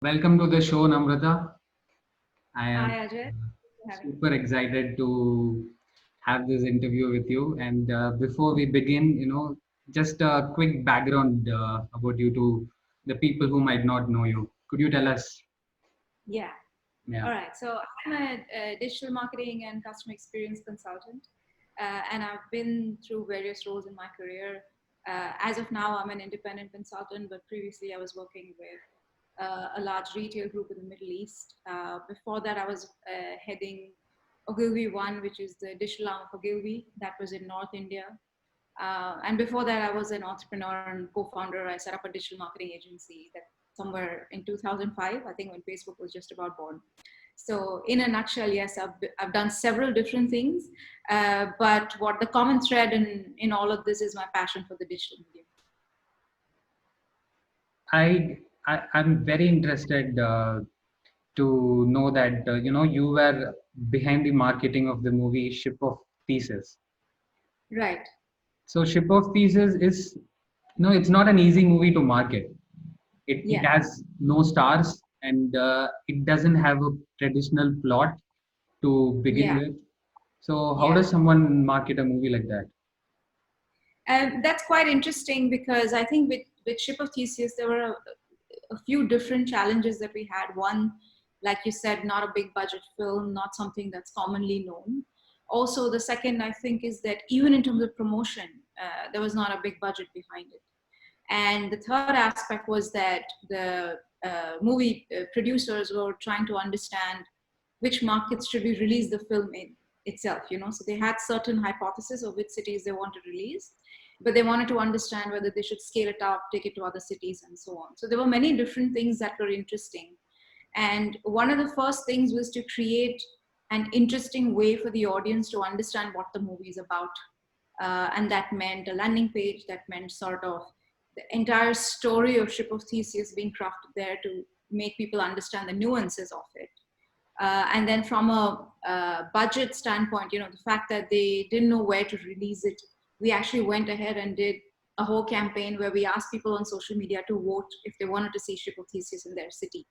Welcome to the show, Namrata. I am Hi Ajay, for having me. super excited to have this interview with you. And before we begin, just a quick background about you to the people who might not know you. Could you tell us? Yeah. Yeah. All right. So I'm a digital marketing and customer experience consultant, and I've been through various roles in my career. As of now, I'm an independent consultant, but previously I was working with a large retail group in the Middle East. Before that, I was heading Ogilvy One, which is the digital arm of Ogilvy, that was in North India. And before that, I was an entrepreneur and co-founder. I set up a digital marketing agency that somewhere in 2005, I think when Facebook was just about born. So in a nutshell, yes, I've done several different things, but what the common thread in all of this is my passion for the digital medium. I'm very interested to know that, you were behind the marketing of the movie Ship of Theseus. Right. So Ship of Theseus is, it's not an easy movie to market. It Yeah. has no stars and it doesn't have a traditional plot to begin Yeah. with. So how Yeah. does someone market a movie like that? And that's quite interesting because I think with Ship of Theseus, there were a few different challenges that we had. One, like you said, not a big budget film, not something that's commonly known. Also, the second, I think, is that even in terms of promotion, there was not a big budget behind it. And the third aspect was that the movie producers were trying to understand which markets should we release the film in itself, so they had certain hypotheses of which cities they want to release, but they wanted to understand whether they should scale it up, take it to other cities, and so on. So there were many different things that were interesting, and one of the first things was to create an interesting way for the audience to understand what the movie is about. And that meant a landing page, that meant sort of the entire story of Ship of Theseus being crafted there to make people understand the nuances of it. And then from a budget standpoint, the fact that they didn't know where to release it, we actually went ahead and did a whole campaign where we asked people on social media to vote if they wanted to see Ship of Theseus in their city.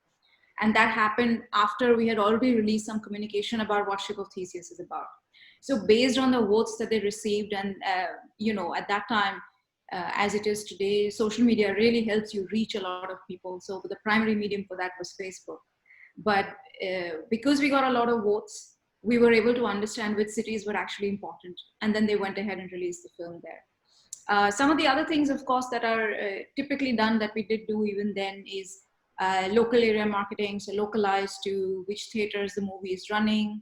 And that happened after we had already released some communication about what Ship of Theseus is about. So based on the votes that they received, and at that time, as it is today, social media really helps you reach a lot of people. So the primary medium for that was Facebook. But because we got a lot of votes, we were able to understand which cities were actually important, and then they went ahead and released the film there. Some of the other things, of course, that are typically done that we did do even then is local area marketing, so localized to which theaters the movie is running.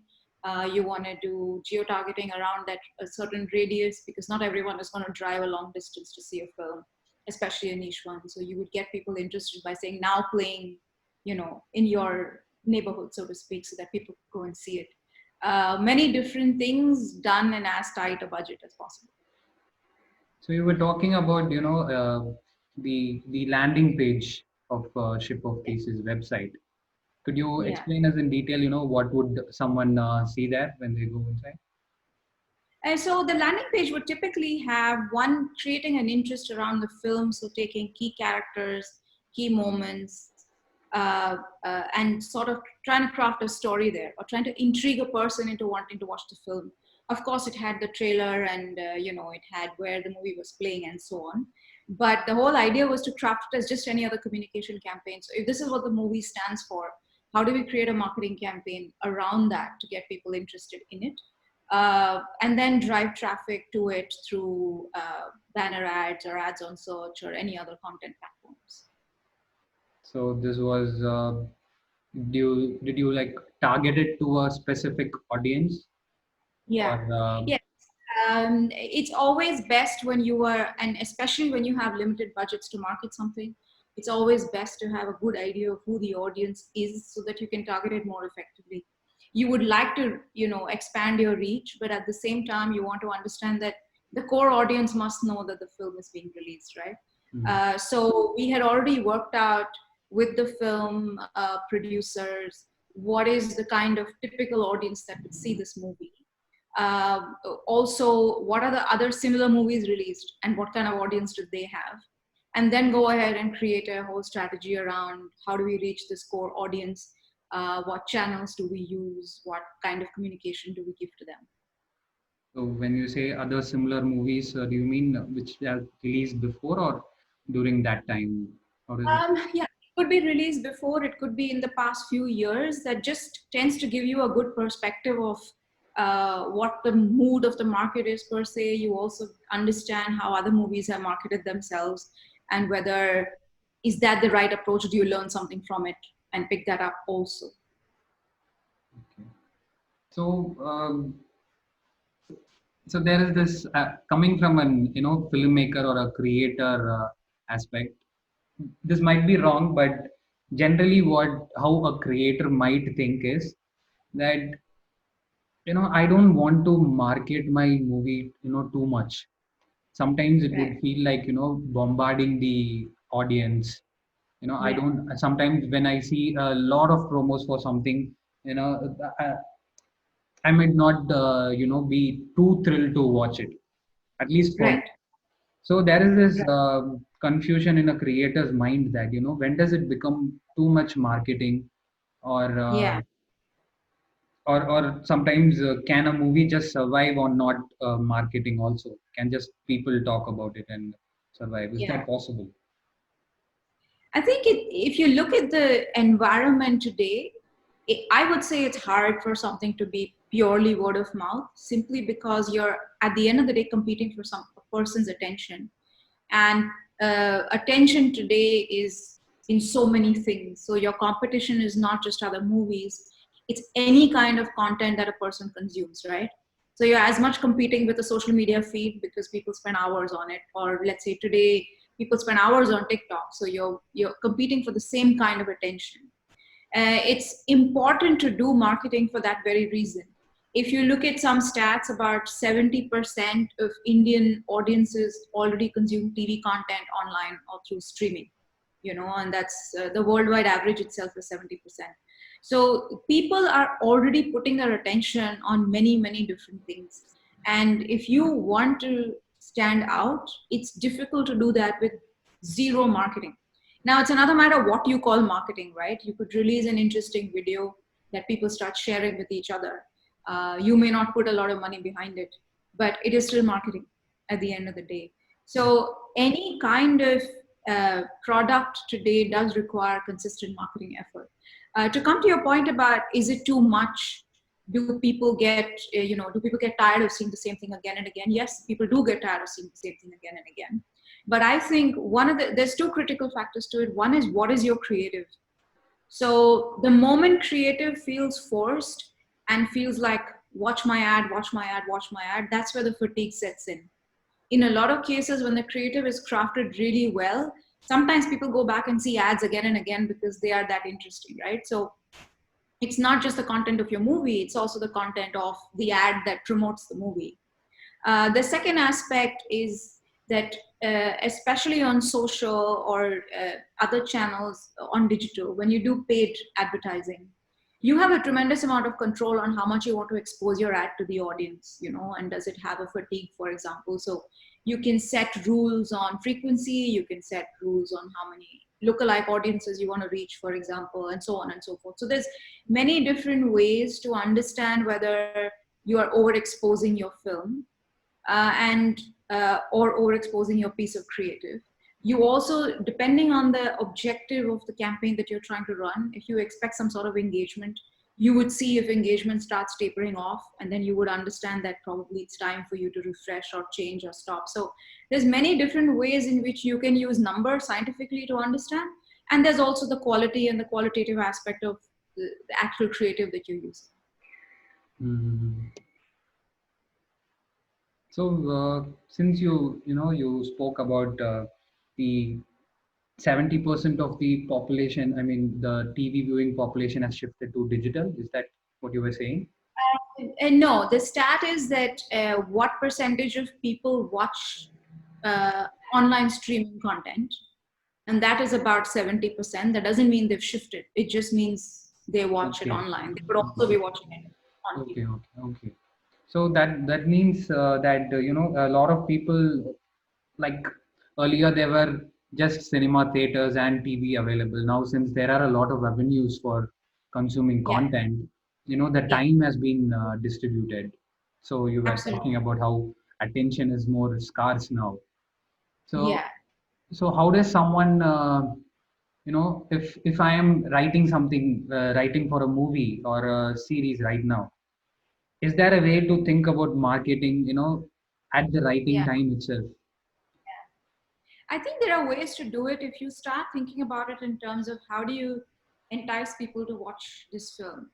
You want to do geo-targeting around that a certain radius, because not everyone is going to drive a long distance to see a film, especially a niche one. So you would get people interested by saying now playing, in your neighborhood, so to speak, so that people go and see it. Many different things done in as tight a budget as possible. So you were talking about, the landing page of Ship of Theseus website. Could you Yeah. explain us in detail, what would someone see there when they go inside? And so the landing page would typically have one creating an interest around the film, so taking key characters, key moments, and sort of trying to craft a story there, or trying to intrigue a person into wanting to watch the film. Of course, it had the trailer, and it had where the movie was playing and so on. But the whole idea was to craft it as just any other communication campaign. So if this is what the movie stands for, how do we create a marketing campaign around that to get people interested in it? And then drive traffic to it through banner ads or ads on search or any other content platforms. So this was, did you like target it to a specific audience Yeah. or Yes. It's always best when you are, and especially when you have limited budgets to market something, it's always best to have a good idea of who the audience is so that you can target it more effectively. You would like to, expand your reach, but at the same time, you want to understand that the core audience must know that the film is being released, right? Hmm. So we had already worked out with the film producers what is the kind of typical audience that would see this movie. Also, what are the other similar movies released and what kind of audience do they have? and then go ahead and create a whole strategy around how do we reach this core audience, what channels do we use, what kind of communication do we give to them. So when you say other similar movies, do you mean which are released before or during that time? Or is it? Yeah, it could be released before, it could be in the past few years. That just tends to give you a good perspective of what the mood of the market is per se. You also understand how other movies have marketed themselves, and whether is that the right approach? Do you learn something from it and pick that up also? Okay. So so there is this coming from an filmmaker or a creator aspect. This might be wrong, but generally what how a creator might think is that I don't want to market my movie too much. Sometimes it would Right, feel like bombarding the audience. I right, don't sometimes when I see a lot of promos for something, you know I might not be too thrilled to watch it, at least for me. right, So there is this right. confusion in a creator's mind that when does it become too much marketing, or Yeah, sometimes can a movie just survive on not marketing also? Can just people talk about it and survive? Is yeah. that possible? I think if you look at the environment today, I would say it's hard for something to be purely word of mouth, simply because you're at the end of the day competing for some a person's attention, and attention today is in so many things. So your competition is not just other movies; it's any kind of content that a person consumes, right? So you're as much competing with a social media feed because people spend hours on it, or let's say today people spend hours on TikTok. So you're competing for the same kind of attention. It's important to do marketing for that very reason. If you look at some stats, about 70% of Indian audiences already consume TV content online or through streaming, and that's the worldwide average itself is 70%. So people are already putting their attention on many, many different things. And if you want to stand out, it's difficult to do that with zero marketing. Now, it's another matter what you call marketing, right? You could release an interesting video that people start sharing with each other. You may not put a lot of money behind it, but it is still marketing at the end of the day. So, any kind of product today does require consistent marketing effort. To come to your point about is it too much? Do people get tired of seeing the same thing again and again? Yes, people do get tired of seeing the same thing again and again. But I think there's two critical factors to it. One is what is your creative. So the moment creative feels forced and feels like watch my ad, watch my ad, watch my ad, that's where the fatigue sets in. In a lot of cases, when the creative is crafted really well, sometimes people go back and see ads again and again because they are that interesting, right? So it's not just the content of your movie, it's also the content of the ad that promotes the movie. The second aspect is that, especially on social or other channels on digital, when you do paid advertising, you have a tremendous amount of control on how much you want to expose your ad to the audience, and does it have a fatigue, for example. So you can set rules on frequency, you can set rules on how many lookalike audiences you want to reach, for example, and so on and so forth. So there's many different ways to understand whether you are overexposing your film, and or overexposing your piece of creative. You also, depending on the objective of the campaign that you're trying to run, if you expect some sort of engagement, you would see if engagement starts tapering off, and then you would understand that probably it's time for you to refresh or change or stop. So there's many different ways in which you can use numbers scientifically to understand, and there's also the quality and the qualitative aspect of the actual creative that you're using. Mhm. So since you spoke about the 70% of the population, I mean the TV viewing population has shifted to digital. Is that what you were saying? And no, the stat is that what percentage of people watch online streaming content, and that is about 70%. That doesn't mean they've shifted. It just means they watch it Okay. online. They could also be watching it on TV. Okay. Okay. Okay. So that means that a lot of people, like earlier they were just cinema theaters and TV available. Now, since there are a lot of avenues for consuming Yeah, content, the yeah, time has been distributed. So you were talking absolutely. about how attention is more scarce now. So, Yeah. so how does someone, if I am writing something, writing for a movie or a series right now, is there a way to think about marketing, at the writing Yeah. time itself? I think there are ways to do it if you start thinking about it in terms of how do you entice people to watch this film.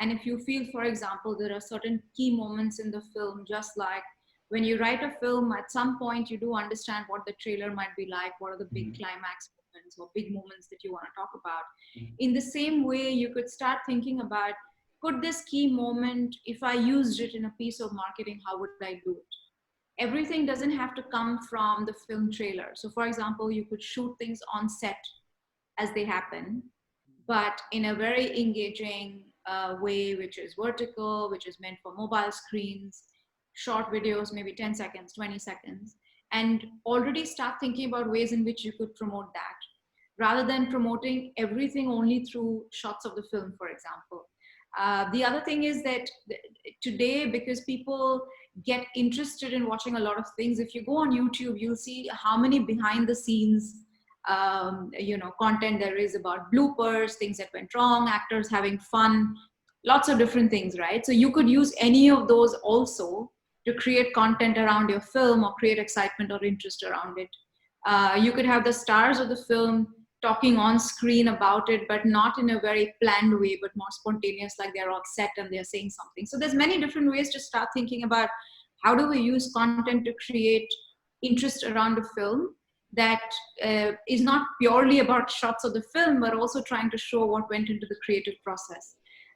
And if you feel, for example, there are certain key moments in the film, just like when you write a film, at some point you do understand what the trailer might be like, what are the big Mhm. climax moments or big moments that you want to talk about. Mhm. In the same way, you could start thinking about, could this key moment, if I used it in a piece of marketing, how would I do it? Everything doesn't have to come from the film trailer. So, for example, you could shoot things on set as they happen, but in a very engaging way, which is vertical, which is meant for mobile screens, short videos, maybe 10 seconds, 20 seconds, and already start thinking about ways in which you could promote that rather than promoting everything only through shots of the film, for example. The other thing is that today, because people get interested in watching a lot of things, if you go on YouTube, you'll see how many behind the scenes content there is about bloopers, things that went wrong, actors having fun, lots of different things, right? So you could use any of those also to create content around your film or create excitement or interest around it. You could have the stars of the film talking on screen about it, but not in a very planned way, but more spontaneous, like they're on set and they're saying something. So there's many different ways to start thinking about how do we use content to create interest around a film that is not purely about shots of the film, but also trying to show what went into the creative process.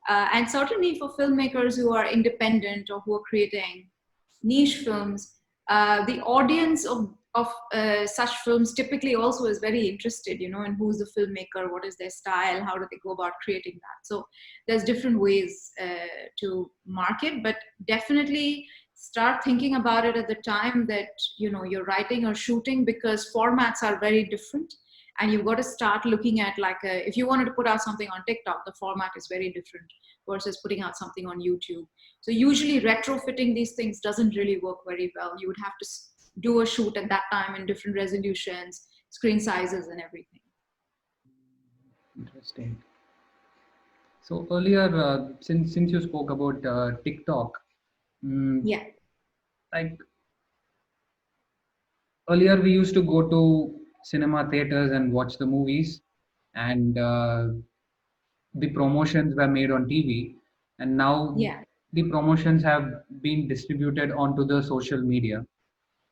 And certainly for filmmakers who are independent or who are creating niche films, the audience of such films typically also is very interested, in who's the filmmaker, what is their style, how do they go about creating that. So there's different ways to market, but definitely start thinking about it at the time that you're writing or shooting, because formats are very different, and you've got to start looking at, like, if you wanted to put out something on TikTok, the format is very different versus putting out something on YouTube. So usually retrofitting these things doesn't really work very well. You would have to do a shoot at that time in different resolutions, screen sizes, and everything. Interesting. So earlier, since you spoke about TikTok, mm, Yeah, like earlier we used to go to cinema theaters and watch the movies, and the promotions were made on TV, and now yeah, the promotions have been distributed onto the social media.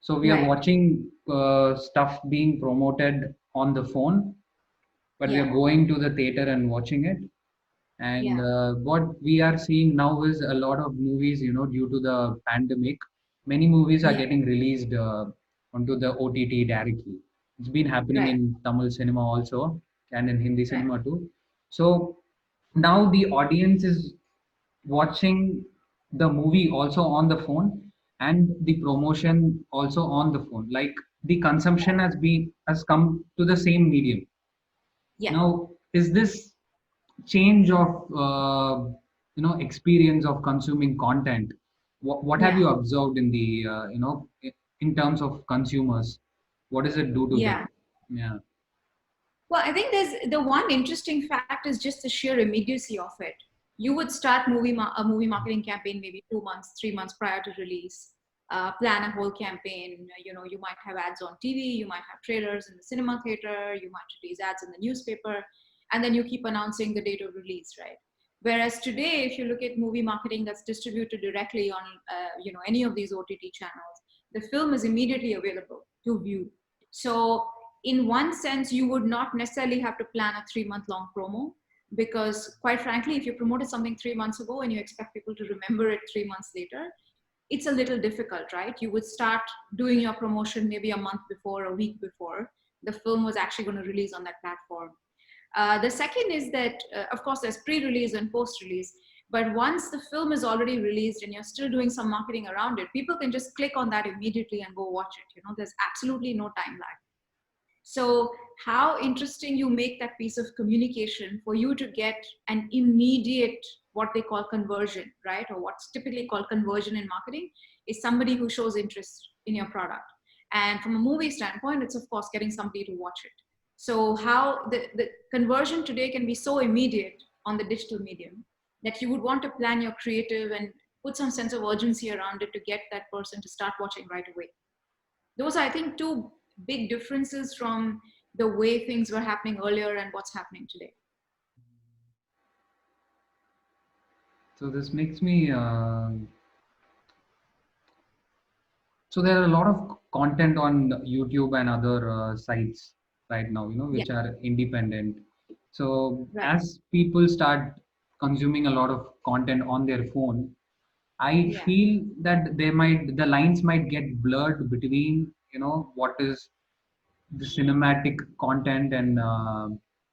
So we are right, watching stuff being promoted on the phone, but we yeah, are going to the theater and watching it. And yeah, what we are seeing now is a lot of movies, due to the pandemic, many movies are yeah, getting released onto the OTT directly. It's been happening right, in Tamil cinema also and in Hindi right, cinema too. So now the audience is watching the movie also on the phone and the promotion also on the phone. Like the consumption has come to the same medium. yeah, Now, is this change of experience of consuming content? What have yeah, you observed in the in terms of consumers? What does it do to yeah. them? Yeah. Well, I think there's the one interesting fact is just the sheer immediacy of it. You would start a movie marketing campaign maybe 2 months, 3 months prior to release. Plan a whole campaign. You might have ads on TV, you might have trailers in the cinema theater, you might release ads in the newspaper, and then you keep announcing the date of release, right? Whereas today, if you look at movie marketing that's distributed directly on any of these OTT channels, the film is immediately available to view. So, in one sense, you would not necessarily have to plan a 3 month long promo, because, quite frankly, if you promoted something 3 months ago and you expect people to remember it 3 months later, it's a little difficult, right? You would start doing your promotion maybe a month before, a week before the film was actually going to release on that platform. The second is that, of course, there's pre release and post release. But once the film is already released and you're still doing some marketing around it, people can just click on that immediately and go watch it. There's absolutely no time lag. So how interesting you make that piece of communication for you to get an immediate, what they call conversion, right? Or what's typically called conversion in marketing is somebody who shows interest in your product. And from a movie standpoint, it's of course getting somebody to watch it. So how the conversion today can be so immediate on the digital medium that you would want to plan your creative and put some sense of urgency around it to get that person to start watching right away. Those are, I think, two big differences from the way things were happening earlier and what's happening today. So this makes me so there are a lot of content on YouTube and other sites right now, Yeah, which are independent. So right. as people start consuming a lot of content on their phone, I Yeah, feel that the lines might get blurred between, what is the cinematic content and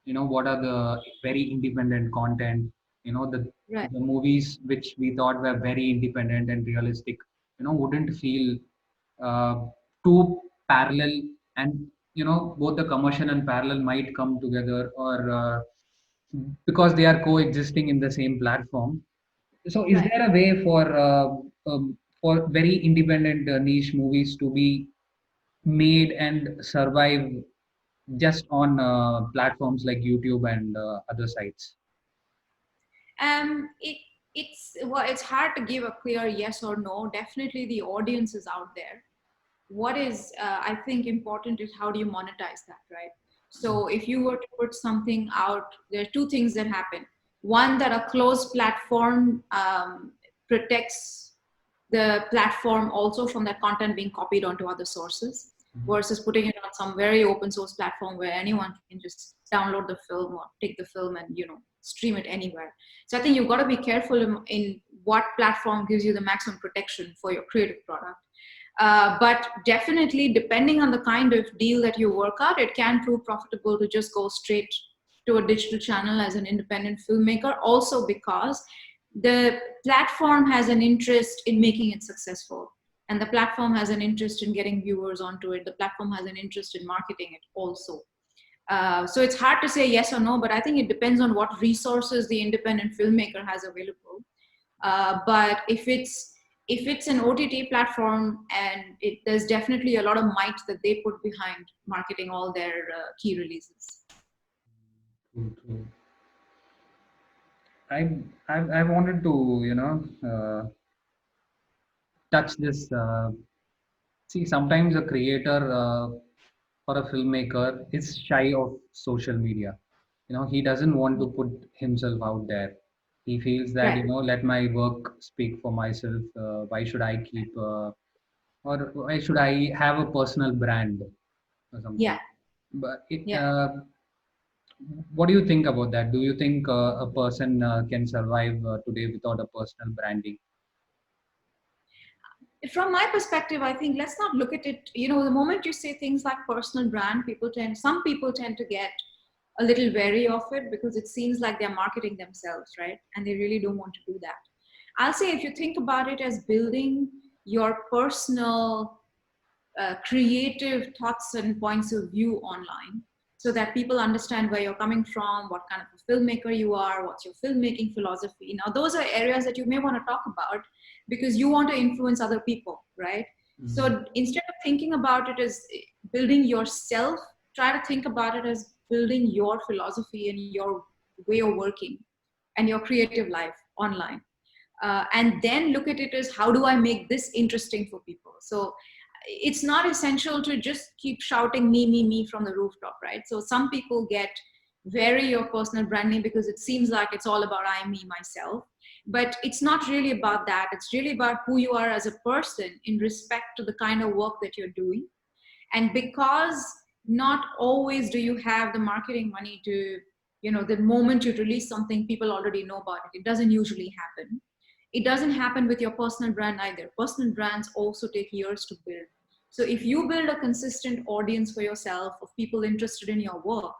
what are the very independent content, the right, movies which we thought were very independent and realistic, wouldn't feel uh, too parallel, and both the commercial and parallel might come together, or because they are coexisting in the same platform. So is right. there a way for very independent niche movies to be made and survive just on platforms like YouTube and other sites? It it's hard to give a clear yes or no. Definitely, the audience is out there. What is I think important is how do you monetize that, right? So if you were to put something out, there are two things that happen. One, that a closed platform protects the platform also from that content being copied onto other sources, versus putting it on some very open source platform where anyone can just download the film or take the film and stream it anywhere. So I think you've got to be careful in what platform gives you the maximum protection for your creative product. But definitely, depending on the kind of deal that you work out, it can prove profitable to just go straight to a digital channel as an independent filmmaker. Also, because the platform has an interest in making it successful, and the platform has an interest in getting viewers onto it. The platform has an interest in marketing it also. So it's hard to say yes or no, but I think it depends on what resources the independent filmmaker has available. But if it's an OTT platform, and there's definitely a lot of might that they put behind marketing all their key releases. True, true. I, I wanted to, touch this. See, sometimes a creator or a filmmaker is shy of social media. He doesn't want to put himself out there. He feels that, Right. let my work speak for myself. Why should I keep, or why should I have a personal brand or Yeah. something? But Yeah. what do you think about that? Do you think a person can survive today without a personal branding? From my perspective, I think let's not look at it. The moment you say things like personal brand, some people tend to get a little wary of it because it seems like they're marketing themselves, right? And they really don't want to do that. I'll say, if you think about it as building your personal creative thoughts and points of view online, so that people understand where you're coming from, what kind of a filmmaker you are, what's your filmmaking philosophy. Now, those are areas that you may want to talk about because you want to influence other people, right? Mm, So instead of thinking about it as building yourself, try to think about it as building your philosophy and your way of working and your creative life online. And then look at it as, how do I make this interesting for people? So it's not essential to just keep shouting me from the rooftop, right? So some people get very of personal branding because it seems like it's all about I, me, myself. But it's not really about that. It's really about who you are as a person in respect to the kind of work that you're doing. And because not always do you have the marketing money to, the moment you release something, people already know about it. It doesn't usually happen. It doesn't happen with your personal brand either. Personal brands also take years to build. So if you build a consistent audience for yourself of people interested in your work,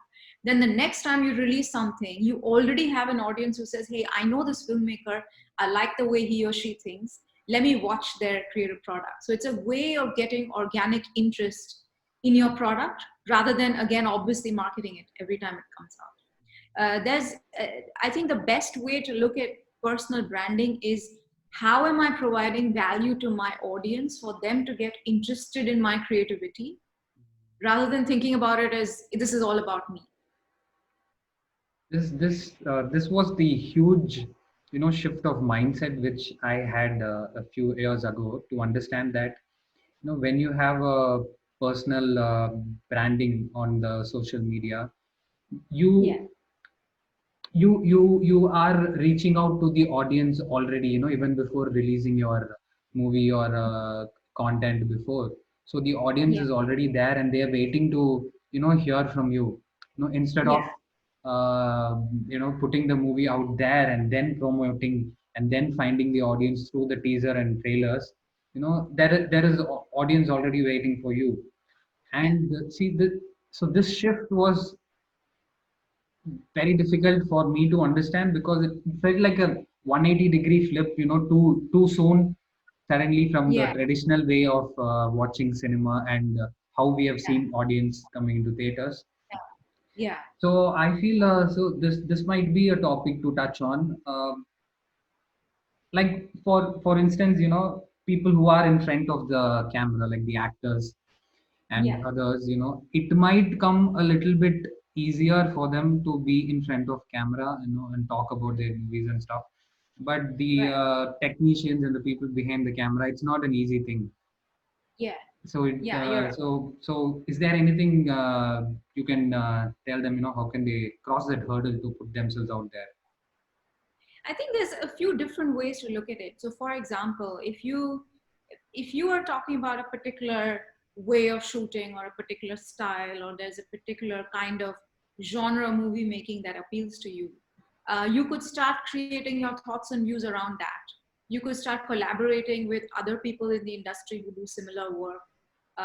then the next time you release something, you already have an audience who says, hey, I know this filmmaker, I like the way he or she thinks, let me watch their creative product. So it's a way of getting organic interest in your product rather than, again, obviously marketing it every time it comes out. There's I think the best way to look at personal branding is, how am I providing value to my audience for them to get interested in my creativity, rather than thinking about it as this is all about me. This was the huge, shift of mindset which I had a few years ago, to understand that, when you have a personal branding on the social media, Yeah, you you are reaching out to the audience already, even before releasing your movie or content before. So the audience yeah, is already there and they are waiting to, hear from you, instead of yeah, putting the movie out there and then promoting and then finding the audience through the teaser and trailers. There is audience already waiting for you. yeah, And see the so this shift was very difficult for me to understand, because it felt like a 180-degree flip, too soon, suddenly, from the yeah, traditional way of watching cinema, and how we have yeah, seen audience coming into theaters. yeah, So I feel, this might be a topic to touch on. Like, for instance, people who are in front of the camera, like the actors and yeah, others, it might come a little bit easier for them to be in front of camera, and talk about their movies and stuff. But the right, technicians and the people behind the camera, it's not an easy thing. yeah, So yeah, you're right. is there anything you can tell them, how can they cross that hurdle to put themselves out there? I think there's a few different ways to look at it. So for example, if you are talking about a particular way of shooting or a particular style, or there's a particular kind of genre movie making that appeals to you, you could start creating your thoughts and views around that. You could start collaborating with other people in the industry who do similar work.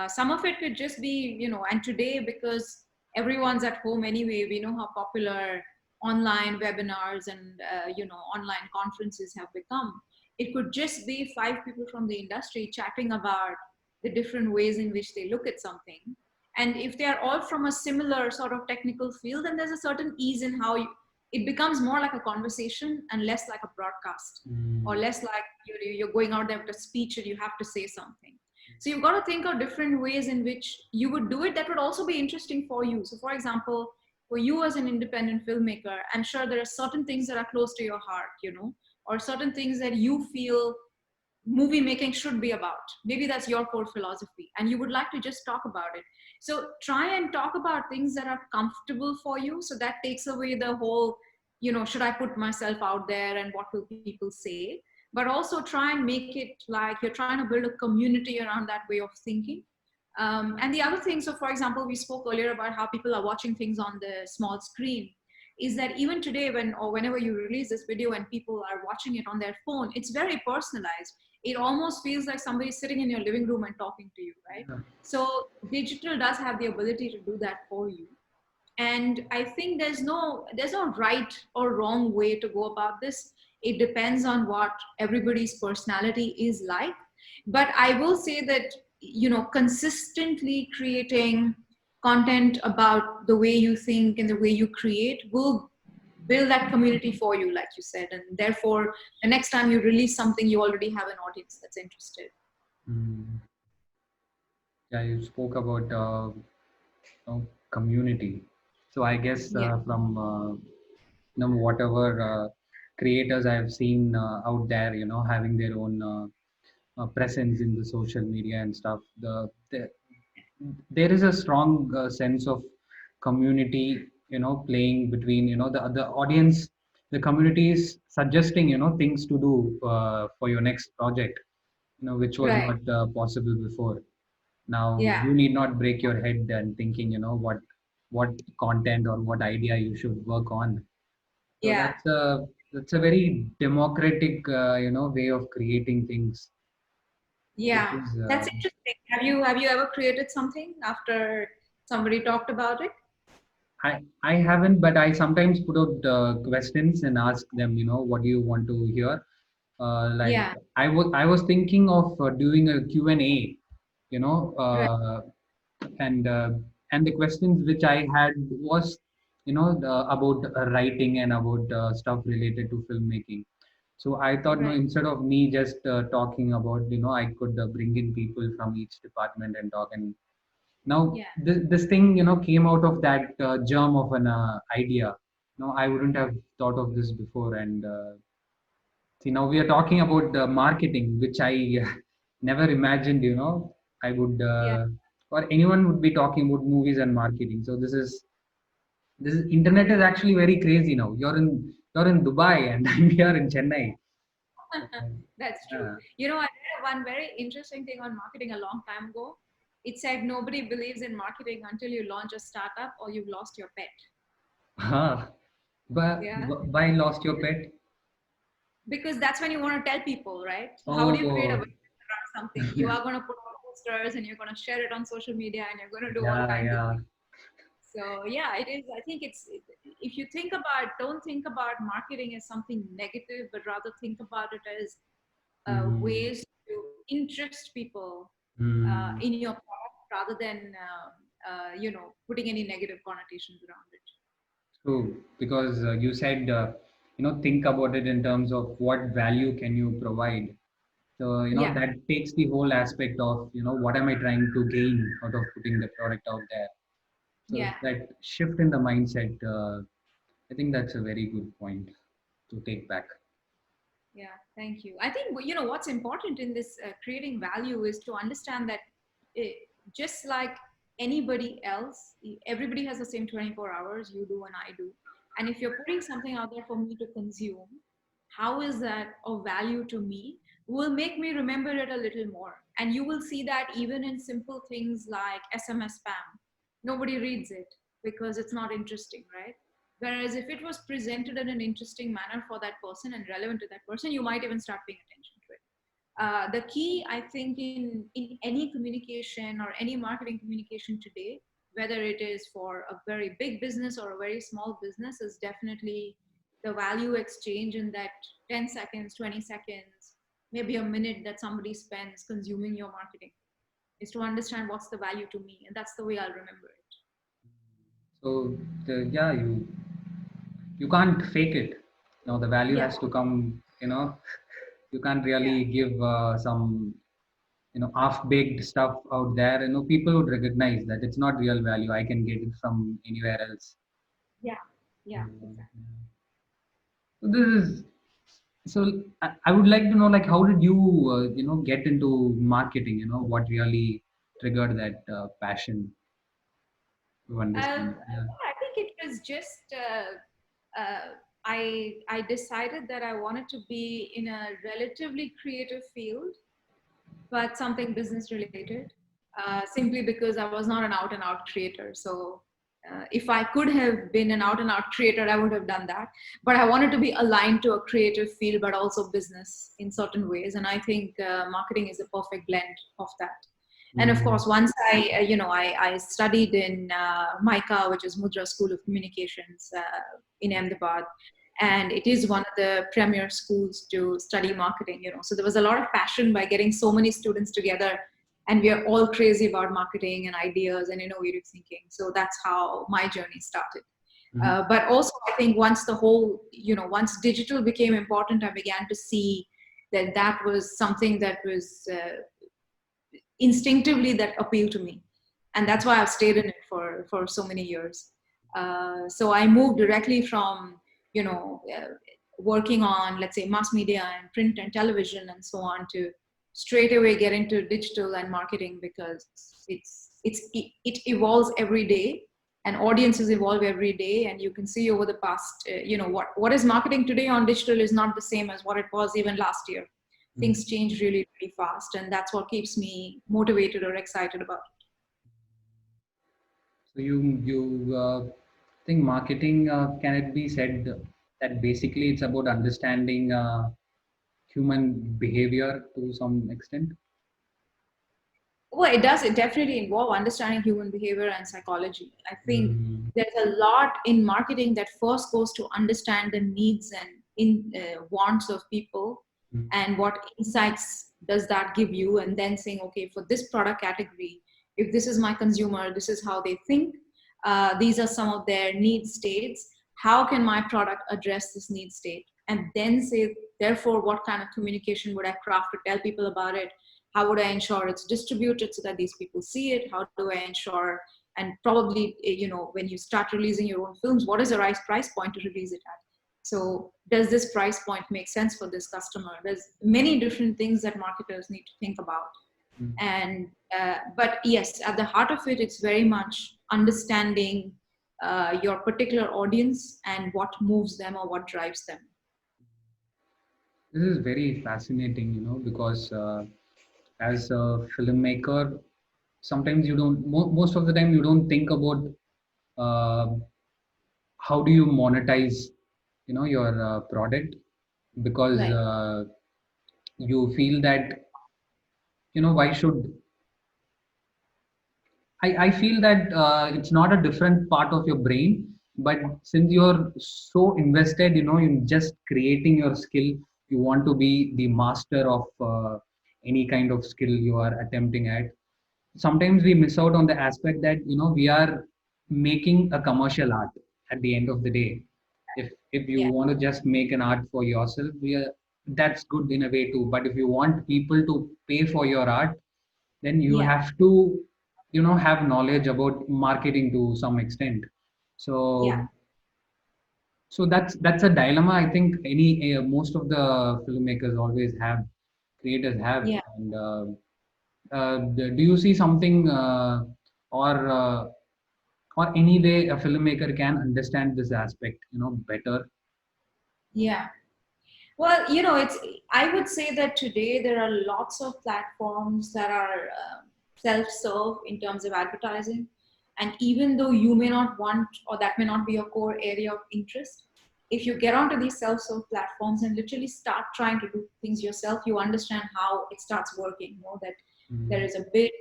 Some of it could just be, and today, because everyone's at home anyway, we know how popular online webinars and online conferences have become. It could just be five people from the industry chatting about the different ways in which they look at something. And if they are all from a similar sort of technical field, then there's a certain ease in how it becomes more like a conversation and less like a broadcast, or Mm, less like you're going out there with a speech and you have to say something. So you've got to think of different ways in which you would do it that would also be interesting for you. So, for example, for you as an independent filmmaker, I'm sure there are certain things that are close to your heart, or certain things that you feel movie making should be about. Maybe that's your core philosophy and you would like to just talk about it. So try and talk about things that are comfortable for you. So that takes away the whole, should I put myself out there and what will people say? But also try and make it like you're trying to build a community around that way of thinking. And the other thing, so for example, we spoke earlier about how people are watching things on the small screen, is that even today, whenever you release this video and people are watching it on their phone, it's very personalized. It almost feels like somebody sitting in your living room and talking to you, right? yeah. So digital does have the ability to do that for you. And I think there's no right or wrong way to go about this. It depends on what everybody's personality is like. But I will say that, consistently creating content about the way you think and the way you create will build that community for you, like you said. And therefore, the next time you release something, you already have an audience that's interested. Mm. Yeah, you spoke about community. So I guess, Yeah, from whatever creators I have seen out there, having their own presence in the social media and stuff, there is a strong sense of community, playing between, the audience. The community is suggesting, things to do for your next project, which was right. not possible before. Now Yeah, you need not break your head and thinking, what content or what idea you should work on. So yeah, that's a very democratic, way of creating things, which yeah. is, That's interesting. Have you ever created something after somebody talked about it? I haven't, but I sometimes put out questions and ask them, what do you want to hear? Like, Yeah, I was thinking of doing a Q&A, you know, right. and and the questions which I had was, about writing and about stuff related to filmmaking. So I thought, no, Right. instead of me just talking about, I could bring in people from each department and talk. And now Yeah. this thing, came out of that germ of an idea. No, I wouldn't have thought of this before. And see, now we are talking about the marketing, which I never imagined, I would, Yeah. or anyone would be talking about movies and marketing. So this is internet is actually very crazy now. You're in Dubai and I'm here in Chennai. That's true. Yeah. You know, I read one very interesting thing on marketing a long time ago. It said nobody believes in marketing until you launch a startup or you've lost your pet. Ah, but Yeah. why lost your pet? Because that's when you want to tell people, right? How do you create Oh, awareness around something? You are going to put on posters and you're going to share it on social media and you're going to do all yeah, kinds of yeah. things. So yeah, it is. I think if you think about, don't think about marketing as something negative, but rather think about it as Hmm. ways to interest people Hmm. in your product rather than putting any negative connotations around it. True, because you said, think about it in terms of what value can you provide. So, Yeah, that takes the whole aspect of, what am I trying to gain out of putting the product out there. So yeah, that shift in the mindset, I think that's a very good point to take back. yeah. Thank you. I think what's important in this creating value is to understand that it, just like anybody else, everybody has the same 24 hours. You do and I do. And if you're putting something out there for me to consume, how is that of value to me will make me remember it a little more. And you will see that even in simple things like SMS spam. Nobody reads it because it's not interesting, right? Whereas if it was presented in an interesting manner for that person and relevant to that person, you might even start paying attention to it. The key, I think, in any communication or any marketing communication today, whether it is for a very big business or a very small business, is definitely the value exchange in that 10 seconds, 20 seconds, maybe a minute that somebody spends consuming your marketing is to understand what's the value to me. And that's the way I'll remember it. So, yeah, you can't fake it. The value Yeah, has to come. You can't yeah, really give some half-baked stuff out there. People would recognize that it's not real value. I can get it from anywhere else. yeah, yeah, Mm. exactly. So this is so. I would like to know, like, how did you get into marketing? What really triggered that passion to understand? Yeah. I think it was just I decided that I wanted to be in a relatively creative field, but something business related, simply because I was not an out and out creator. So if I could have been an out and out creator, I would have done that. But I wanted to be aligned to a creative field, but also business in certain ways. And I think marketing is a perfect blend of that. And of Mm. course, once I studied in MICA, which is Mudra School of Communications in Ahmedabad, and it is one of the premier schools to study marketing. So there was a lot of passion by getting so many students together, and we are all crazy about marketing and ideas and innovative thinking. So that's how my journey started. Mhm. But also, I think once digital became important, I began to see that that was something that was instinctively that appealed to me, and that's why I've stayed in it for so many years. So I moved directly from working on, let's say, mass media and print and television and so on, to straight away get into digital and marketing, because it evolves every day, and audiences evolve every day, and you can see over the past what is marketing today on digital is not the same as what it was even last year. Mm. Things change really, really fast, and that's what keeps me motivated or excited about it. So you think marketing, can it be said that basically it's about understanding human behavior to some extent? Well, it does. It definitely involve understanding human behavior and psychology. I think Mm. there's a lot in marketing that first goes to understand the needs and wants of people, Mm. and what insights does that give you, and then saying, okay, for this product category, if this is my consumer, this is how they think, these are some of their need states, how can my product address this need state? And then say, therefore, what kind of communication would I craft to tell people about it? How would I ensure it's distributed so that these people see it? How do I ensure, and probably, when you start releasing your own films, what is the right price point to release it at? So does this price point make sense for this customer? There's many different things that marketers need to think about. Mm. And but yes, at the heart of it, it's very much understanding your particular audience and what moves them or what drives them. This is very fascinating, because as a filmmaker, sometimes you don't, most of the time, you don't think about uh, how do you monetize, your product, because Right. you feel that, why should I feel that it's not a different part of your brain, but since you're so invested, in just creating your skill, you want to be the master of any kind of skill you are attempting at. Sometimes we miss out on the aspect that, we are making a commercial art at the end of the day. If you Yeah. want to just make an art for yourself, that's good in a way too. But if you want people to pay for your art, then you Yeah. have to have knowledge about marketing to some extent. Yeah. So so that's a dilemma, I think, any most of the filmmakers always have, creators have. Yeah. And do you see something, or or any way a filmmaker can understand this aspect better? Yeah. Well, it's, I would say that today there are lots of platforms that are self-serve in terms of advertising. And even though you may not want, or that may not be your core area of interest, if you get onto these self-serve platforms and literally start trying to do things yourself, you understand how it starts working. That there Mm. is a bid,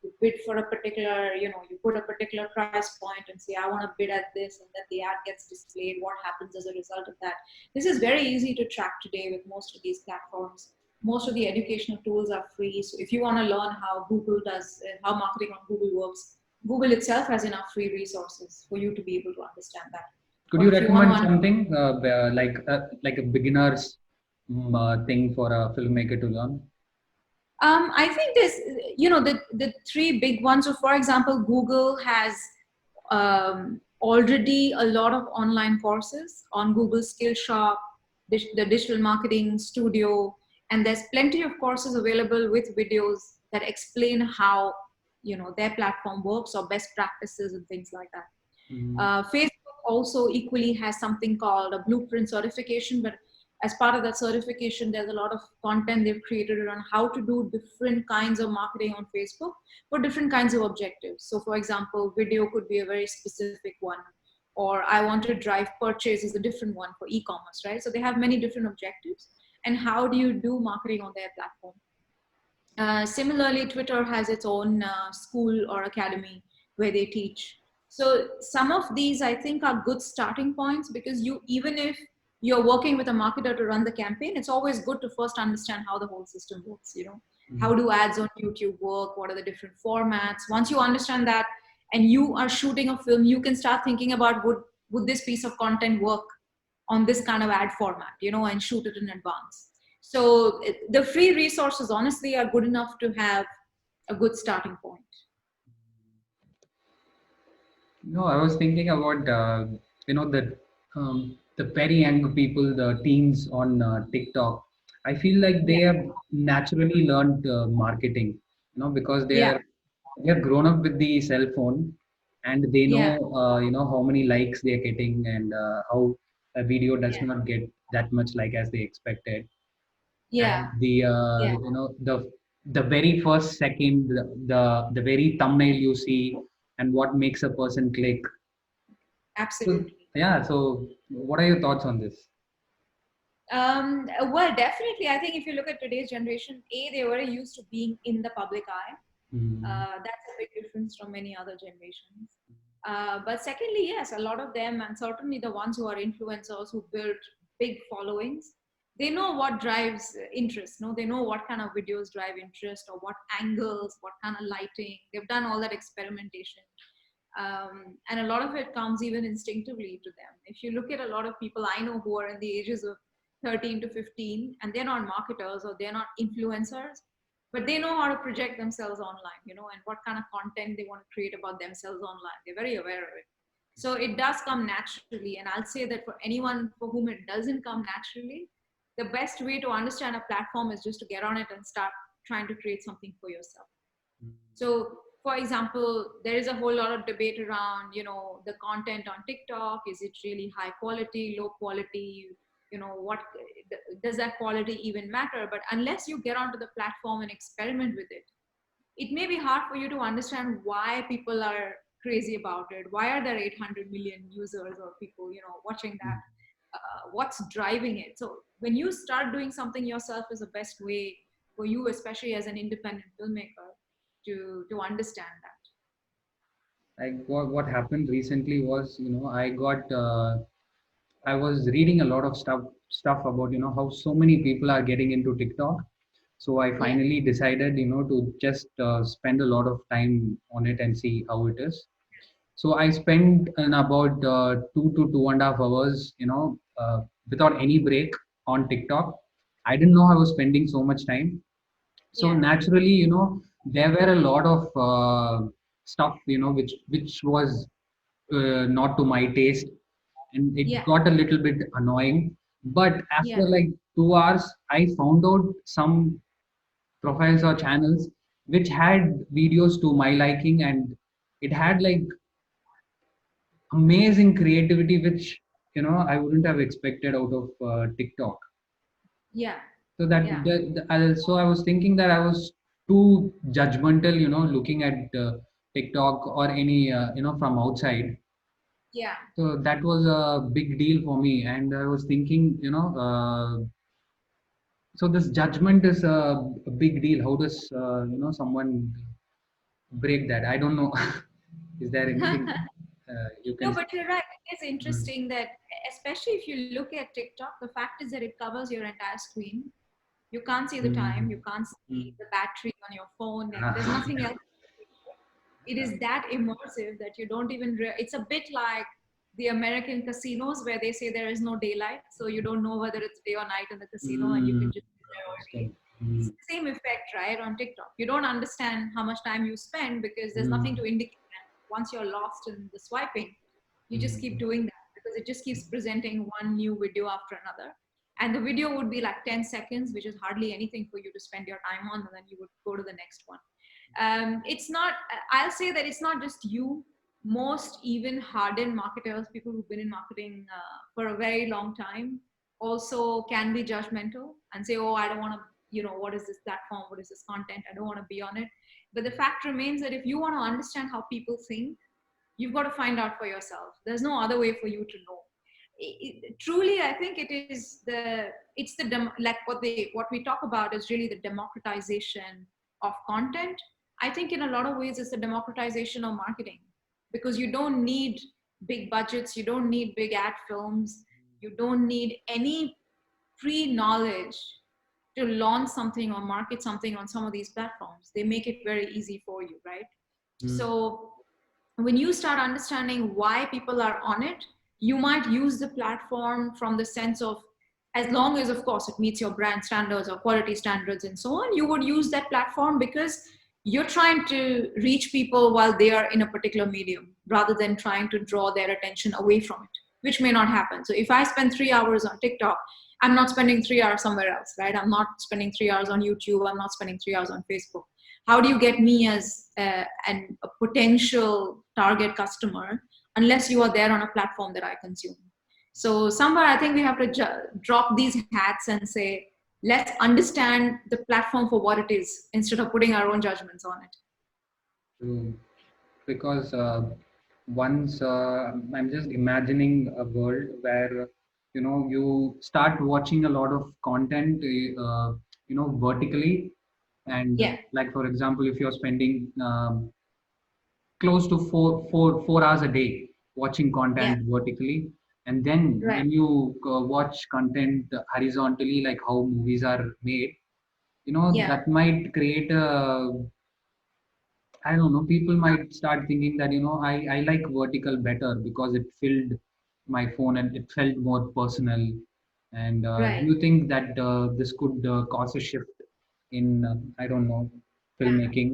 you bid for a particular, you put a particular price point and say, I want to bid at this, and then the ad gets displayed. What happens as a result of that? This is very easy to track today with most of these platforms. Most of the educational tools are free. So if you want to learn how Google does, how marketing on Google works, Google itself has enough free resources for you to be able to understand that. Could Or you if you want to recommend something like a beginner's thing for a filmmaker to learn? I think there's, the three big ones. So, for example, Google has already a lot of online courses on Google Skillshop, the digital marketing studio, and there's plenty of courses available with videos that explain how their platform works or best practices and things like that. Mm. Facebook also equally has something called a blueprint certification, but as part of that certification, there's a lot of content they've created around how to do different kinds of marketing on Facebook for different kinds of objectives. So, for example, video could be a very specific one, or I want to drive purchase is a different one for e-commerce, right? So they have many different objectives. And how do you do marketing on their platform? Similarly, Twitter has its own school or academy where they teach. So some of these I think are good starting points, because even if you're working with a marketer to run the campaign, it's always good to first understand how the whole system works. How Mm. do ads on YouTube work? What are the different formats? Once you understand that and you are shooting a film, you can start thinking about, would this piece of content work on this kind of ad format, and shoot it in advance. So the free resources honestly are good enough to have a good starting point. No, I was thinking about the very young people, the teens on TikTok. I feel like they Yeah. have naturally learned marketing, because Yeah. they have grown up with the cell phone, and they know Yeah. how many likes they are getting, and how a video does Yeah. not get that much like as they expected. Yeah. And the Yeah. the very first second, the very thumbnail you see, and what makes a person click. So Absolutely. yeah, so what are your thoughts on this? Well, definitely. I think if you look at today's generation, they were used to being in the public eye. Mm. That's a big difference from many other generations. But secondly, yes, a lot of them, and certainly the ones who are influencers who built big followings, they know what drives interest. No, they know what kind of videos drive interest, or what angles, what kind of lighting. They've done all that experimentation. And a lot of it comes even instinctively to them. If you look at a lot of people I know who are in the ages of 13 to 15, and they're not marketers or they're not influencers, but they know how to project themselves online, and what kind of content they want to create about themselves online. They're very aware of it. So it does come naturally. And I'll say that for anyone for whom it doesn't come naturally, the best way to understand a platform is just to get on it and start trying to create something for yourself. So, for example, there is a whole lot of debate around, the content on TikTok. Is it really high quality, low quality? What does that quality even matter? But unless you get onto the platform and experiment with it may be hard for you to understand why people are crazy about it. Why are there 800 million users or people, watching that? What's driving it? So when you start doing something yourself is the best way for you, especially as an independent filmmaker, to understand that. Like what happened recently was, I was reading a lot of stuff about, how so many people are getting into TikTok. So I Yeah, finally decided, to just spend a lot of time on it and see how it is. So I spent in about 2 to 2.5 hours, without any break on TikTok. I didn't know I was spending so much time. So yeah, naturally, there were a lot of stuff, which was not to my taste, and it yeah, got a little bit annoying. But yeah, after like 2 hours, I found out some profiles or channels which had videos to my liking, and it had like amazing creativity, which I wouldn't have expected out of TikTok. yeah, So that yeah, so I was thinking that I was too judgmental, looking at TikTok or any from outside. yeah, So that was a big deal for me, and I was thinking, so this judgment is a big deal. How does someone break that? I don't know. Is there anything you can no, say? but you're right. It is Mm, interesting that, especially if you look at TikTok, the fact is that it covers your entire screen. You can't see the time, you mm, can't see mm. the battery on your phone, and there's Ah, nothing else. It is that immersive that you don't even it's a bit like the American casinos where they say there is no daylight, so you don't know whether it's day or night in the casino, and you can mm, just sit there all day. interesting. It's Mm, the same effect, right, on TikTok. You don't understand how much time you spend because there's nothing mm, to indicate. Once you're lost in the swiping, you just keep mm, doing that because it just keeps presenting one new video after another. And the video would be like 10 seconds, which is hardly anything for you to spend your time on, and then you would go to the next one. It's not, I'll say that it's not just you. Most even hardened marketers, people who've been in marketing for a very long time, also can be judgmental and say, oh, I don't want to, what is this platform, what is this content, I don't want to be on it. But the fact remains that if you want to understand how people think, you've got to find out for yourself. There's no other way for you to know. Truly, I think it is like what we talk about is really the democratization of content. I think in a lot of ways it's the democratization of marketing, because you don't need big budgets, you don't need big ad films, you don't need any pre-knowledge to launch something or market something on some of these platforms. They make it very easy for you, right? mm, So when you start understanding why people are on it, you might use the platform from the sense of, as long as, of course, it meets your brand standards or quality standards and so on, you would use that platform because you're trying to reach people while they are in a particular medium rather than trying to draw their attention away from it, which may not happen. So if I spend 3 hours on TikTok, I'm not spending 3 hours somewhere else, right? I'm not spending 3 hours on YouTube. I'm not spending 3 hours on Facebook. How do you get me as a potential target customer unless you are there on a platform that I consume? So somewhere I think we have to drop these hats and say, let's understand the platform for what it is instead of putting our own judgments on it. true. Because once I'm just imagining a world where you start watching a lot of content, vertically, and Yeah, like for example, if you're spending close to 4 hours a day watching yeah, content vertically, And then Right. when you watch content horizontally, like how movies are made, Yeah. that might create a, I don't know, people might start thinking that, I like vertical better because it filled my phone and it felt more personal. And do Right. you think that this could cause a shift in, I don't know, Yeah. filmmaking?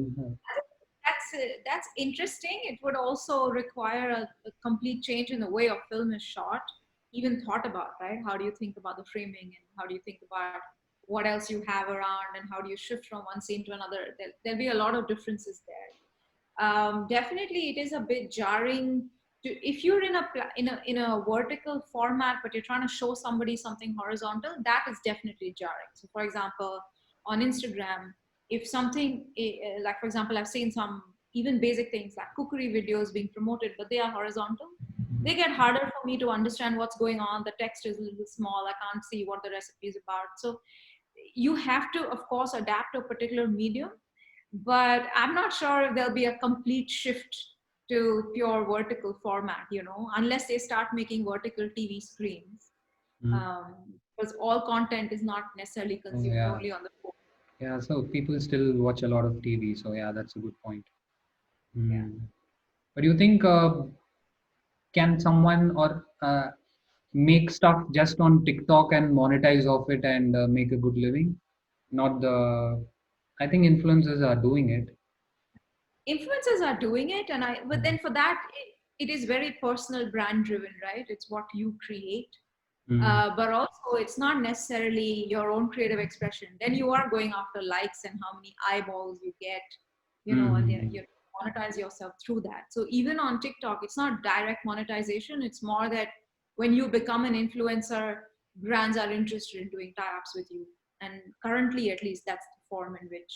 That's interesting. It would also require a complete change in the way a film is shot, even thought about, right? How do you think about the framing, and how do you think about what else you have around, and how do you shift from one scene to another? There'll be a lot of differences there. Definitely, it is a bit jarring to, if you're in a vertical format, but you're trying to show somebody something horizontal. That is definitely jarring. So, for example, on Instagram, if something like, for example, I've seen some even basic things like cookery videos being promoted, but they are horizontal. They get harder for me to understand what's going on. The text is a little small. I can't see what the recipe is about. So you have to, of course, adapt to a particular medium, but I'm not sure if there'll be a complete shift to pure vertical format, unless they start making vertical TV screens. Mm. Because all content is not necessarily Oh, consumed yeah. only on the phone. Yeah, so people still watch a lot of TV. So, yeah, that's a good point. Yeah. Mm. But do you think can someone or make stuff just on TikTok and monetize off it and make a good living? Not the, I think influencers are doing it. Influencers are doing it, but Mm. then for that, it is very personal brand driven, right? It's what you create. Mm. But also it's not necessarily your own creative expression. Then you are going after likes and how many eyeballs you get, and Mm. you monetize yourself through that. So even on TikTok, it's not direct monetization. It's more that when you become an influencer, brands are interested in doing tie-ups with you. And currently, at least, that's the form in which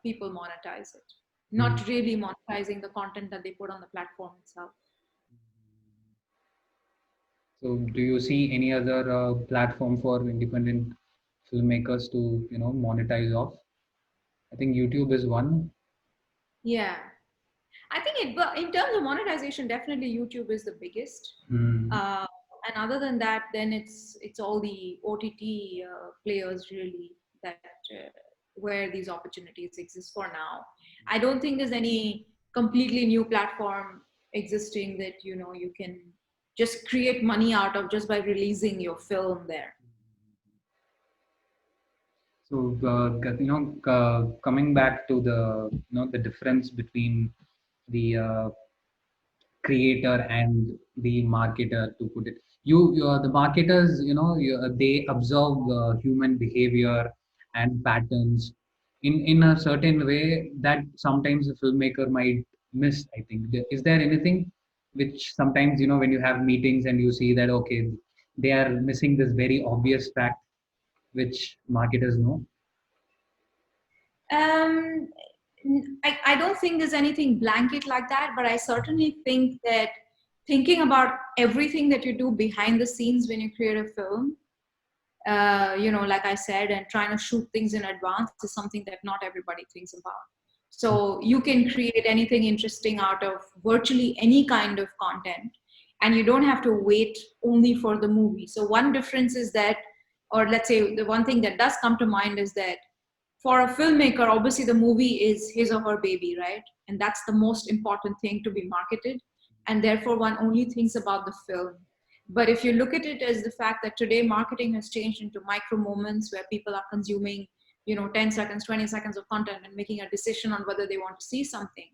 people monetize it. Mm. Not really monetizing the content that they put on the platform itself. So, do you see any other platform for independent filmmakers to, monetize off? I think YouTube is one. Yeah. I think but in terms of monetization, definitely YouTube is the biggest. Mm. Uh, and other than that, then it's all the OTT players really that where these opportunities exist for now. I don't think there's any completely new platform existing that you can just create money out of just by releasing your film there. So, coming back to the difference between the creator and the marketer, to put it, the marketers, they observe human behavior and patterns in a certain way that sometimes a filmmaker might miss. I think, is there anything which sometimes, when you have meetings and you see that, okay, they are missing this very obvious fact which marketers know? Um, I don't think there's anything blanket like that, but I certainly think that thinking about everything that you do behind the scenes when you create a film, like I said, and trying to shoot things in advance is something that not everybody thinks about. So you can create anything interesting out of virtually any kind of content, and you don't have to wait only for the movie. So one difference is that, or let's say the one thing that does come to mind is that for a filmmaker, obviously the movie is his or her baby, right? And that's the most important thing to be marketed. And therefore, one only thinks about the film. But if you look at it as the fact that today marketing has changed into micro moments where people are consuming, 10 seconds, 20 seconds of content and making a decision on whether they want to see something,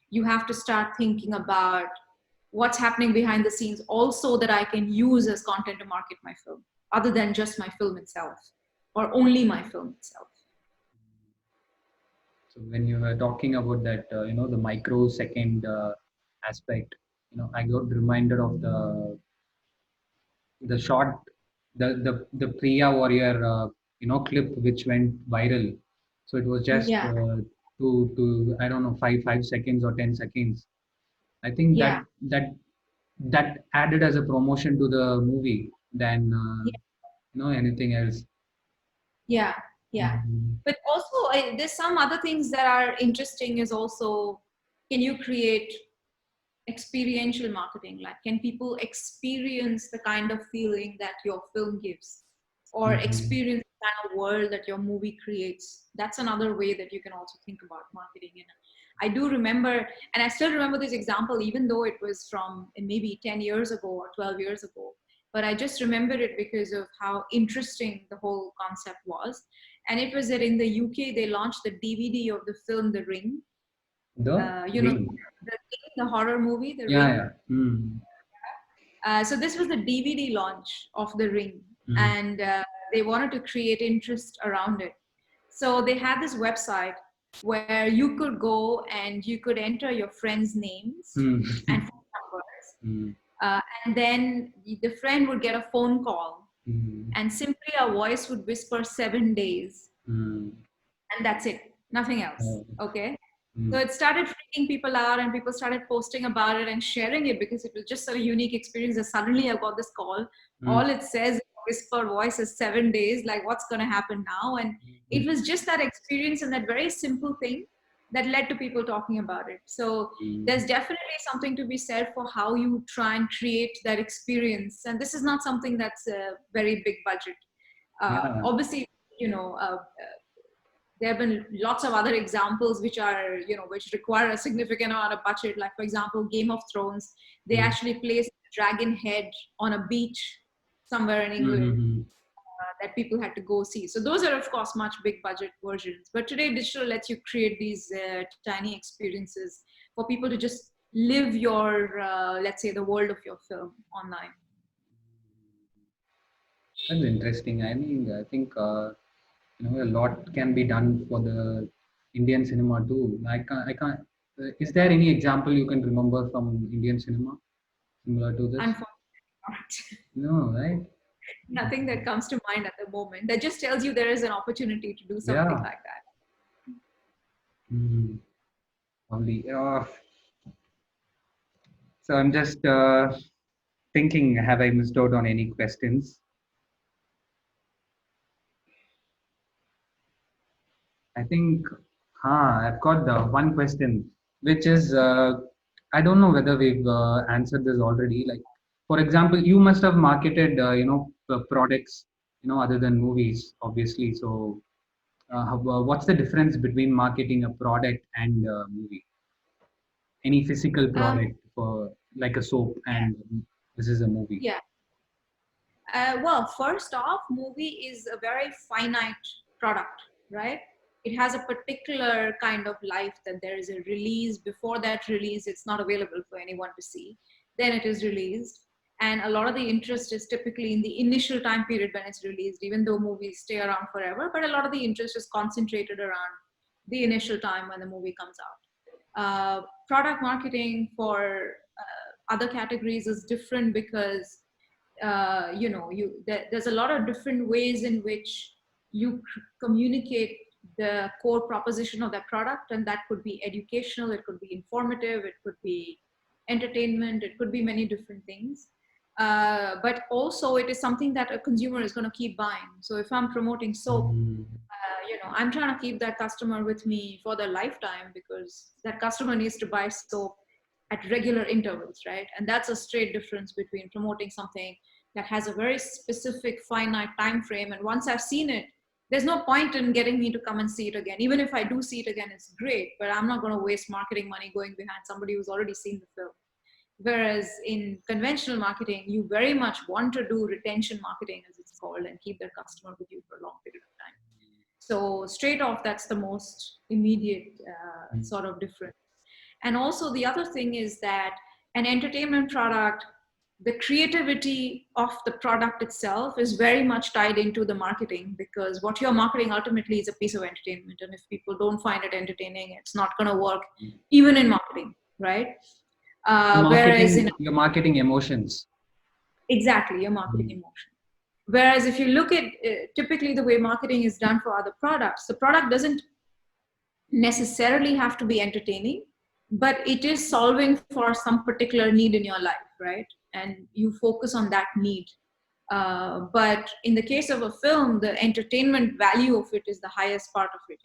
you have to start thinking about what's happening behind the scenes also that I can use as content to market my film, other than just my film itself or only my film itself. So when you were talking about that, the microsecond aspect, I got reminded of the short, the Priya Warrior, clip which went viral. So it was just Yeah, to I don't know, 5 seconds or 10 seconds. I think yeah, that added as a promotion to the movie than yeah, anything else. yeah, yeah. Mhm. But also, there's some other things that are interesting. Is also, can you create experiential marketing. Like, can people experience the kind of feeling that your film gives, or Mm-hmm. experience the kind of world that your movie creates? That's another way that you can also think about marketing. And I do remember, and I still remember this example, even though it was from maybe 10 years ago or 12 years ago. But I just remembered it because of how interesting the whole concept was. And it was that in the UK, they launched the DVD of the film The Ring. The You know, ring. the horror movie, The Yeah, Ring. yeah. Mm. So this was the DVD launch of The Ring, Mm. and they wanted to create interest around it. So they had this website where you could go and you could enter your friends' names Mm. and phone numbers, Mm. and then the friend would get a phone call, Mm. and simply a voice would whisper 7 days, Mm. and that's it, nothing else. Oh. Okay. So Mm. it started freaking people out, and people started posting about it and sharing it because it was just a unique experience. And suddenly I got this call. Mm. All it says in whisper voice is 7 days. Like, what's going to happen now? And it Mm. was just that experience and that very simple thing that led to people talking about it. So there's definitely something to be said for how you try and create that experience. And this is not something that's a very big budget. Yeah. Obviously, you know, there have been lots of other examples which are, you know, which require a significant amount of budget. Like, for example, Game of Thrones, they Mm. actually placed a dragon head on a beach somewhere in England, Mm-hmm. that people had to go see. So those are, of course, much big budget versions. But today, digital lets you create these tiny experiences for people to just live your, let's say, the world of your film online. That's interesting. I mean, I think a lot can be done for the Indian cinema too. I can't. Is there any example you can remember from Indian cinema similar to this? Unfortunately, not. No, right? Nothing that comes to mind at the moment. That just tells you there is an opportunity to do something Yeah. like that. Mm. Only. So I'm just thinking, have I missed out on any questions? I think, I've got the one question, which is, I don't know whether we've answered this already. Like, for example, you must have marketed, products, other than movies, obviously. So, what's the difference between marketing a product and a movie? Any physical Um, product for like a soap, yeah, and this is a movie. yeah. Well, first off, movie is a very finite product, right? It has a particular kind of life that there is a release. Before that release, it's not available for anyone to see. Then it is released. And a lot of the interest is typically in the initial time period when it's released, even though movies stay around forever. But a lot of the interest is concentrated around the initial time when the movie comes out. Product marketing for other categories is different because there's a lot of different ways in which you communicate the core proposition of that product, and that could be educational, it could be informative, it could be entertainment, it could be many different things. But also it is something that a consumer is going to keep buying. So if I'm promoting soap, Mm. I'm trying to keep that customer with me for their lifetime, because that customer needs to buy soap at regular intervals, right? And that's a straight difference between promoting something that has a very specific finite time frame, and once I've seen it, there's no point in getting me to come and see it again. Even if I do see it again, it's great, but I'm not going to waste marketing money going behind somebody who's already seen the film. Whereas in conventional marketing, you very much want to do retention marketing, as it's called, and keep their customer with you for a long period of time. So straight off, that's the most immediate sort of difference. And also the other thing is that an entertainment product, the creativity of the product itself is very much tied into the marketing, because what you're marketing ultimately is a piece of entertainment. And if people don't find it entertaining, it's not going to work, even in marketing, right? Whereas in You're marketing emotions. exactly, you're marketing Mm. emotion. Whereas if you look at typically the way marketing is done for other products, the product doesn't necessarily have to be entertaining, but it is solving for some particular need in your life, right? And you focus on that need. But in the case of a film, the entertainment value of it is the highest part of it.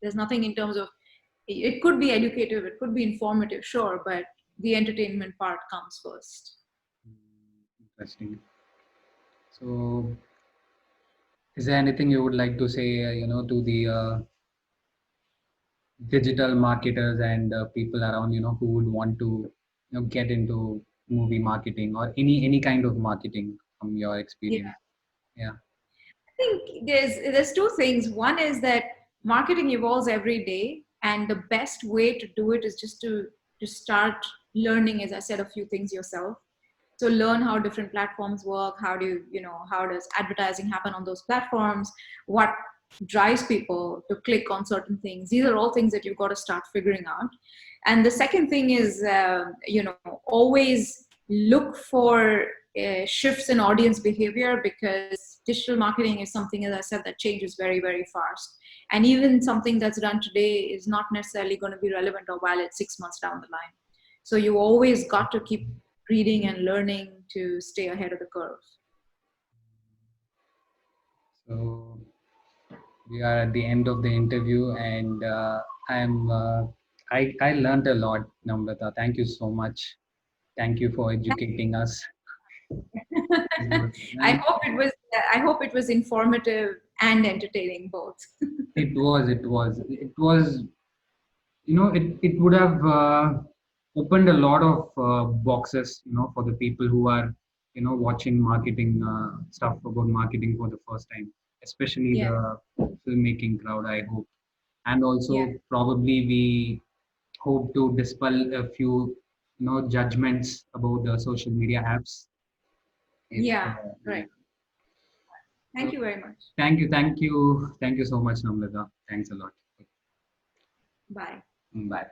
There's nothing in terms of, it could be educative, it could be informative, sure, but the entertainment part comes first. Interesting. So, is there anything you would like to say, to the digital marketers and people around, who would want to, get into movie marketing or any kind of marketing from your Yeah. experience? Yeah. Think there's two things. One is that marketing evolves every day, and the best way to do it is just to start learning, as I said, a few things yourself. So learn how different platforms work. How do how does advertising happen on those platforms? What drives people to click on certain things? These are all things that you've got to start figuring out. And the second thing is, always look for shifts in audience behavior, because digital marketing is something, as I said, that changes very, very fast. And even something that's done today is not necessarily going to be relevant or valid 6 months down the line. So you always got to keep reading and learning to stay ahead of the curve. So we are at the end of the interview, and I'm I learned a lot, Namrata. Thank you so much. Thank you for educating us. I And hope it was I hope it was informative and entertaining both. it was it would have opened a lot of boxes, for the people who are, watching marketing stuff about marketing for the first time, especially Yeah, the filmmaking crowd, I hope. And also yeah, probably we hope to dispel a few, judgments about the social media apps. If yeah, right. yeah. Thank So you very much. thank you so much, Namrata. Thanks a lot. Bye. Bye.